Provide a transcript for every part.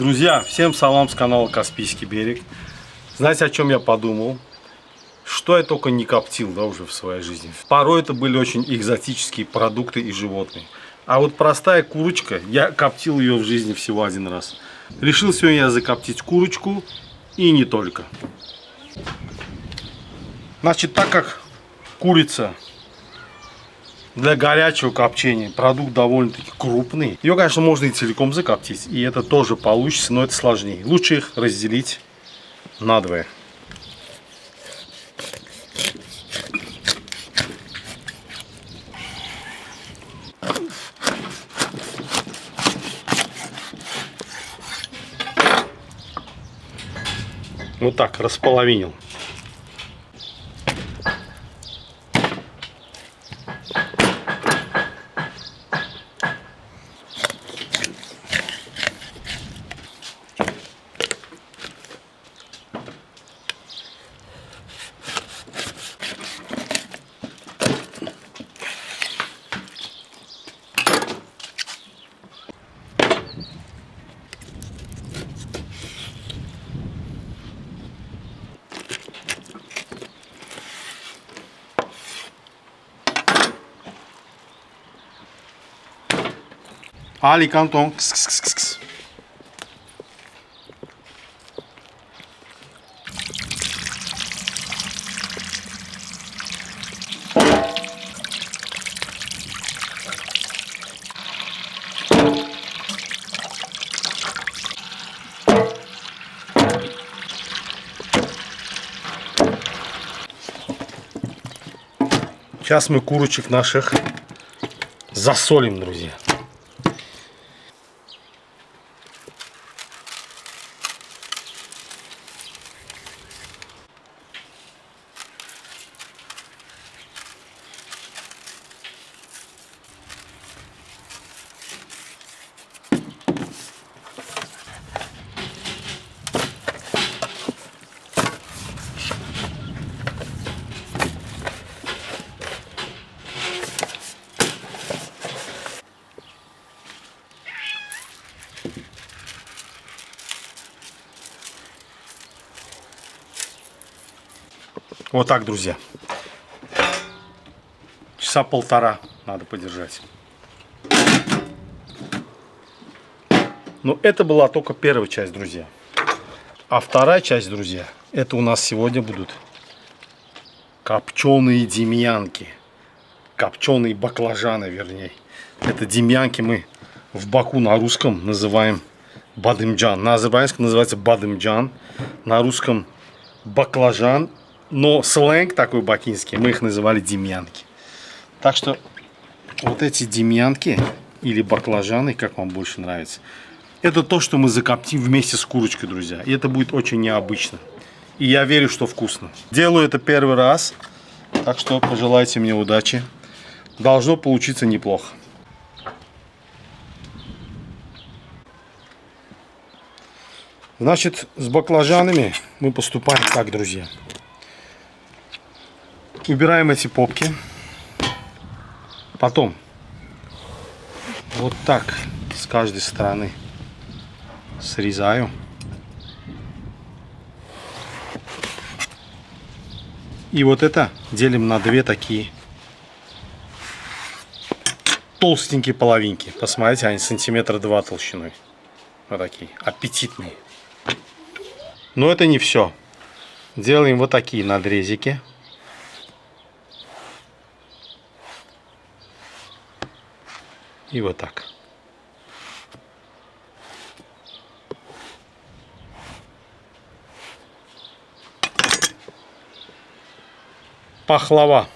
Друзья, всем салам с канала Каспийский берег. Знаете, о чем я подумал? Что я только не коптил, да, уже в своей жизни. Порой это были очень экзотические продукты и животные. А вот простая курочка, я коптил ее в жизни всего один раз. Решил сегодня я закоптить курочку и не только. Значит, так как курица для горячего копчения продукт довольно-таки крупный, ее, конечно, можно и целиком закоптить, и это тоже получится, но это сложнее. Лучше их разделить надвое. Вот так располовинил. Али Кантон. Сейчас мы курочек наших засолим, друзья. Вот так, друзья. Часа полтора надо подержать. Но это была только первая часть, друзья. А вторая часть, друзья, это у нас сегодня будут копченые демьянки. Копченые баклажаны, вернее. Это демьянки мы в Баку на русском называем бадымджан. На азербайджанском называется бадымджан. На русском баклажан. Но сленг такой бакинский, мы их называли демьянки. Так что вот эти демьянки или баклажаны, как вам больше нравится, это то, что мы закоптим вместе с курочкой, друзья. И это будет очень необычно. И я верю, что вкусно. Делаю это первый раз, так что пожелайте мне удачи. Должно получиться неплохо. Значит, с баклажанами мы поступаем так, друзья. Убираем эти попки. Потом вот так с каждой стороны срезаю. И вот это делим на две такие толстенькие половинки. Посмотрите, они сантиметра 2 толщиной. Вот такие аппетитные. Но это не все. Делаем вот такие надрезики. И вот так. Пахлава.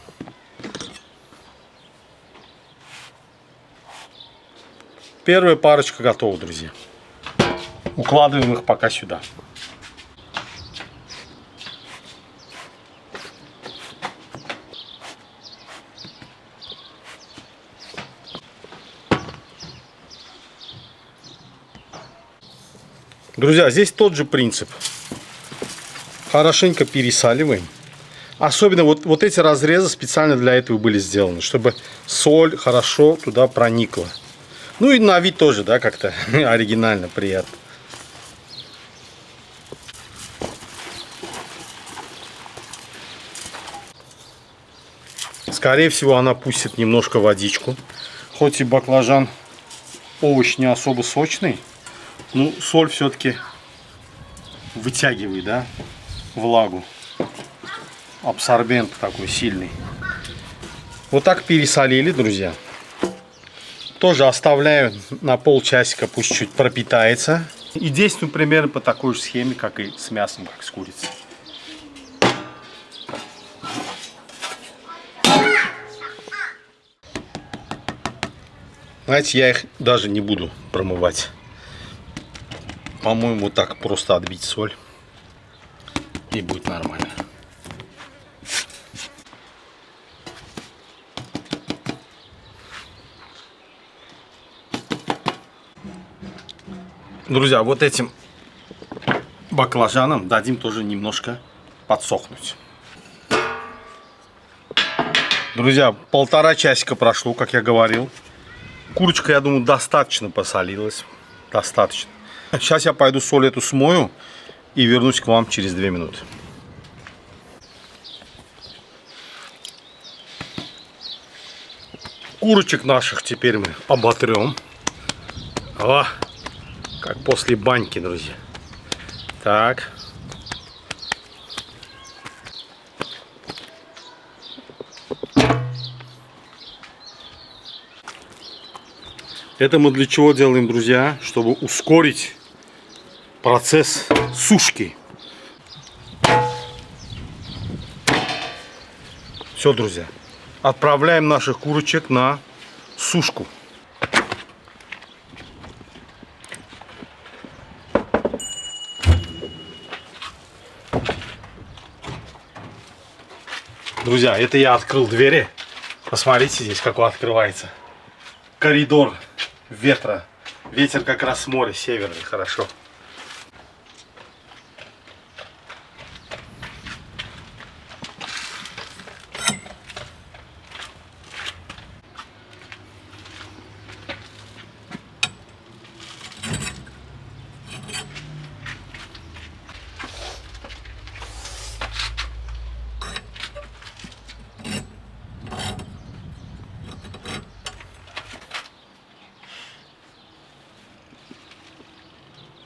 Первая парочка готова, друзья. Укладываем их пока сюда. Друзья, здесь тот же принцип. Хорошенько пересаливаем. Особенно вот эти разрезы специально для этого были сделаны, чтобы соль хорошо туда проникла. Ну и на вид тоже, да, как-то оригинально, приятно. Скорее всего, она пустит немножко водичку. Хоть и баклажан, овощ не особо сочный, но соль все-таки вытягивает, да, влагу. Абсорбент такой сильный. Вот так пересолили, друзья. Тоже оставляю на полчасика, пусть чуть пропитается. И действую примерно по такой же схеме, как и с мясом, как с курицей. Знаете, я их даже не буду промывать. По-моему, вот так просто отбить соль. И будет нормально. Друзья, вот этим баклажанам дадим тоже немножко подсохнуть. Друзья, 1,5 часика прошло, как я говорил. Курочка, я думаю, достаточно посолилась. Достаточно. Сейчас я пойду соль эту смою и вернусь к вам через 2 минуты. Курочек наших теперь мы оботрем. О, как после баньки, друзья. Так. Это мы для чего делаем, друзья? Чтобы ускорить процесс сушки. Все, друзья. Отправляем наших курочек на сушку. Друзья, это я открыл двери. Посмотрите здесь, как он открывается. Коридор ветра. Ветер как раз с моря, северный, хорошо.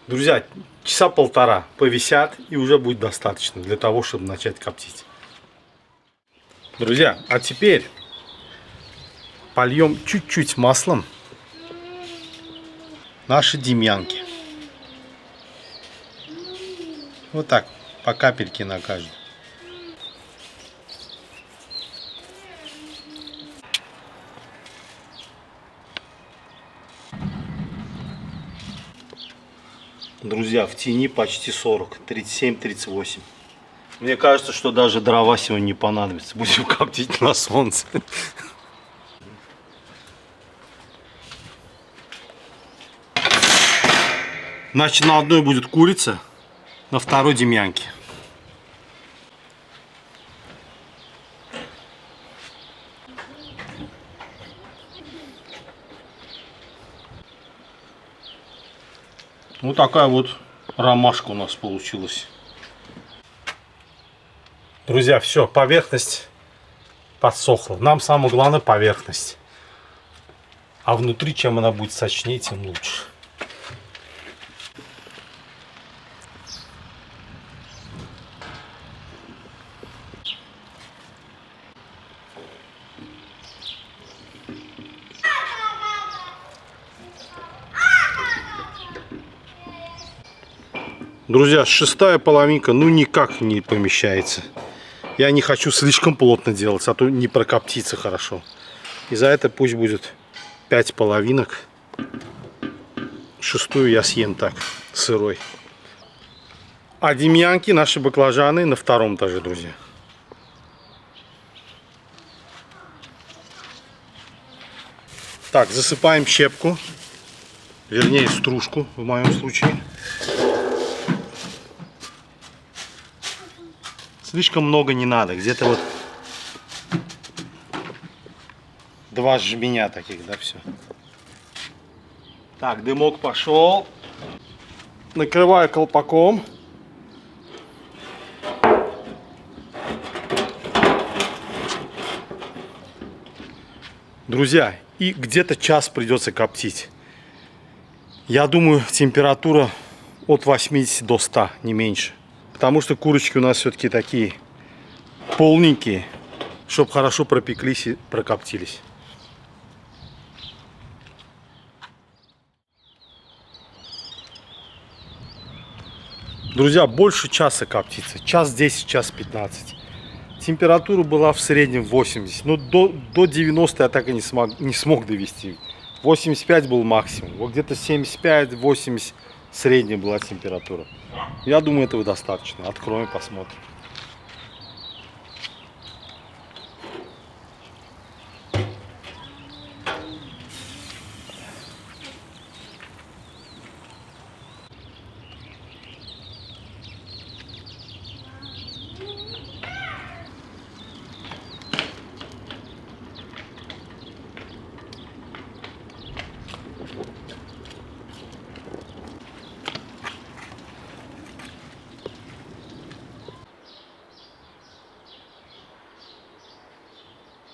Друзья, часа 1,5 повисят и уже будет достаточно для того, чтобы начать коптить. Друзья, а теперь польем чуть-чуть маслом наши демьянки. Вот так, по капельке на каждую. Друзья, в тени почти 40, 37-38. Мне кажется, что даже дрова сегодня не понадобится. Будем коптить на солнце. Значит, на одной будет курица, на второй демьянки. Вот такая вот ромашка у нас получилась. Друзья, все, поверхность подсохла. Нам самое главное поверхность. А внутри, чем она будет сочнее, тем лучше. Друзья, 6-я половинка ну никак не помещается. Я не хочу слишком плотно делать, а то не прокоптится хорошо. И за это пусть будет 5 половинок. 6-ю я съем так, сырой. А демьянки, наши баклажаны, на 2-м этаже, друзья. Так, засыпаем щепку. Вернее, стружку в моем случае. Слишком много не надо. Где-то вот 2 жменя таких, да, все. Так, дымок пошел. Накрываю колпаком. Друзья, и где-то час придется коптить. Я думаю, температура от 80 до 100, не меньше. Потому что курочки у нас все-таки такие полненькие, чтобы хорошо пропеклись и прокоптились. Друзья, больше часа коптится. Час 10, час 15. Температура была в среднем 80. Но до 90 я так и не смог довести. 85 был максимум. Вот где-то 75-80 средняя была температура. Я думаю, этого достаточно. Откроем, посмотрим.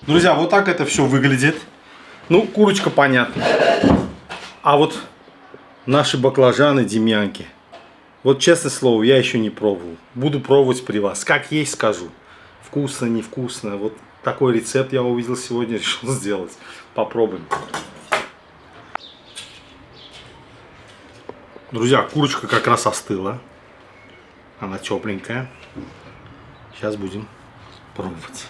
Друзья, вот так это все выглядит. Ну, курочка понятно. А вот наши баклажаны, демьянки. Вот честное слово, я еще не пробовал. Буду пробовать при вас. Как есть, скажу. Вкусно, невкусно. Вот такой рецепт я увидел сегодня, решил сделать. Попробуем. Друзья, курочка как раз остыла. Она тепленькая. Сейчас будем пробовать.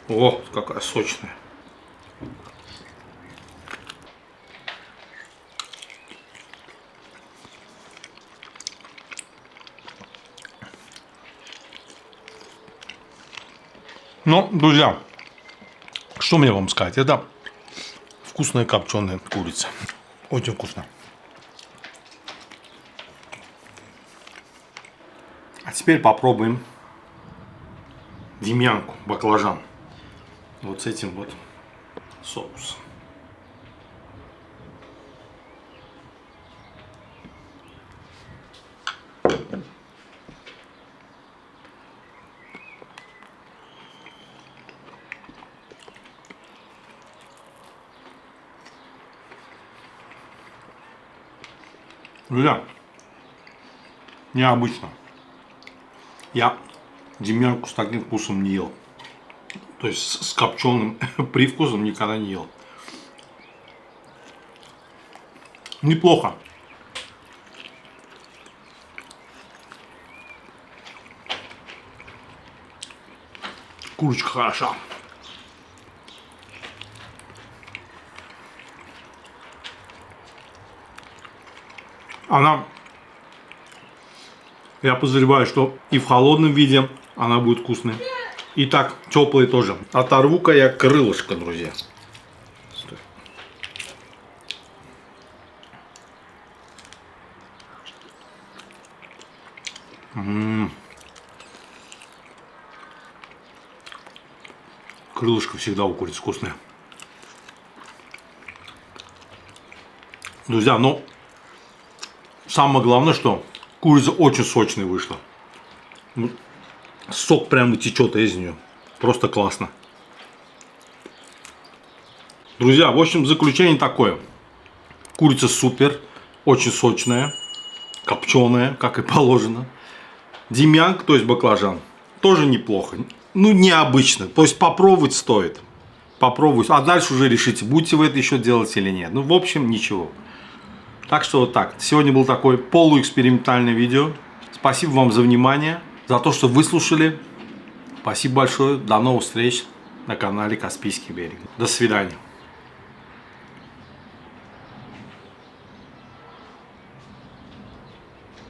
О, какая сочная. Ну, друзья, что мне вам сказать? Это вкусная копченая курица. Очень вкусно. А теперь попробуем демьянку, баклажан. Вот с этим вот соусом. Друзья, необычно. Я демьянку с таким вкусом не ел. То есть с копченым привкусом никогда не ел. Неплохо. Курочка хороша. Она, я подозреваю, что и в холодном виде она будет вкусной. И так, теплые тоже. Оторву-ка я крылышко, друзья. Крылышко всегда у курицы вкусное. Друзья, ну, самое главное, что курица очень сочная вышла. Сок прямо течет из нее. Просто классно. Друзья, в общем, заключение такое. Курица супер, очень сочная, копченая, как и положено. Демьянка, то есть баклажан, тоже неплохо. Ну, необычно. То есть попробовать стоит. Попробуйте. А дальше уже решите, будете вы это еще делать или нет. Ну, в общем, ничего. Так что вот так. Сегодня был такой полуэкспериментальное видео. Спасибо вам за внимание, за то, что выслушали. Спасибо большое. До новых встреч на канале Каспийский берег. До свидания.